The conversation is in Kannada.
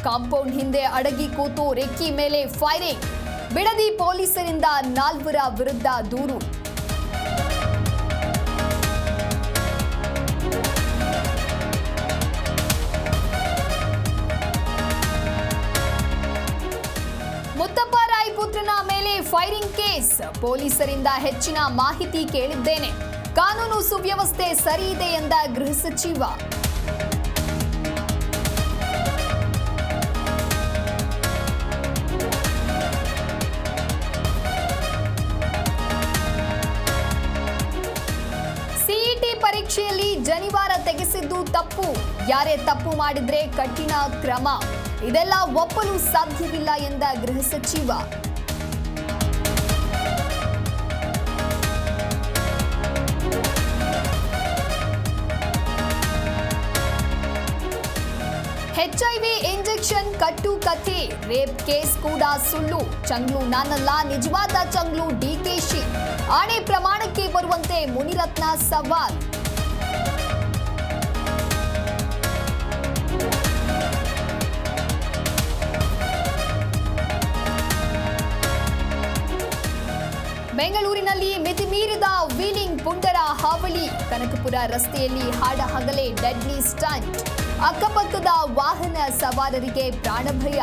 ಕಾಂಪೌಂಡ್ ಹಿಂದೆ ಅಡಗಿ ಕೂತು ರೆಕ್ಕಿ ಮೇಲೆ ಫೈರಿಂಗ್. ಬಿಡದಿ ಪೊಲೀಸರಿಂದ 4 ವಿರುದ್ಧ ದೂರು. ಮುತ್ತಪ್ಪ ರಾಯ್ ಪುತ್ರನ ಮೇಲೆ ಫೈರಿಂಗ್ ಕೇಸ್. ಪೊಲೀಸರಿಂದ ಹೆಚ್ಚಿನ ಮಾಹಿತಿ ಕೇಳಿದ್ದೇನೆ. ಕಾನೂನು ಸುವ್ಯವಸ್ಥೆ ಸರಿ ಇದೆ ಎಂದ ಗೃಹ ಸಚಿವ. ಸಿಇಟಿ ಪರೀಕ್ಷೆಯಲ್ಲಿ ಜನಿವಾರ ತೆಗೆಸಿದ್ದು ತಪ್ಪು. ಯಾರೇ ತಪ್ಪು ಮಾಡಿದ್ರೆ ಕಠಿಣ ಕ್ರಮ. ಇದೆಲ್ಲ ಒಪ್ಪಲು ಸಾಧ್ಯವಿಲ್ಲ ಎಂದ ಗೃಹ ಸಚಿವ. HIV ಇಂಜೆಕ್ಷನ್ ಕಟ್ಟು ಕಥೆ. ರೇಪ್ ಕೇಸ್ ಕೂಡ ಸುಳ್ಳು. ಚಂಗ್ಲು ನಾನಲ್ಲ, ನಿಜವಾದ ಚಂಗ್ಲು ಡಿಕೆಶಿ. ಆಣೆ ಪ್ರಮಾಣಕ್ಕೆ ಬರುವಂತೆ ಮುನಿರತ್ನ ಸವಾಲ್. ಬೆಂಗಳೂರಿನಲ್ಲಿ ಮಿತಿಮೀರಿದ ವೀಲಿಂಗ್ ಪುಂಡರ ಹಾವಳಿ. ಕನಕಪುರ ರಸ್ತೆಯಲ್ಲಿ ಹಾಡಹಗಲೇ ಡೆಡ್ಲಿ ಸ್ಟಂಟ್. ಅಕ್ಕಪಕ್ಕದ ವಾಹನ ಸವಾರರಿಗೆ ಪ್ರಾಣಭಯ.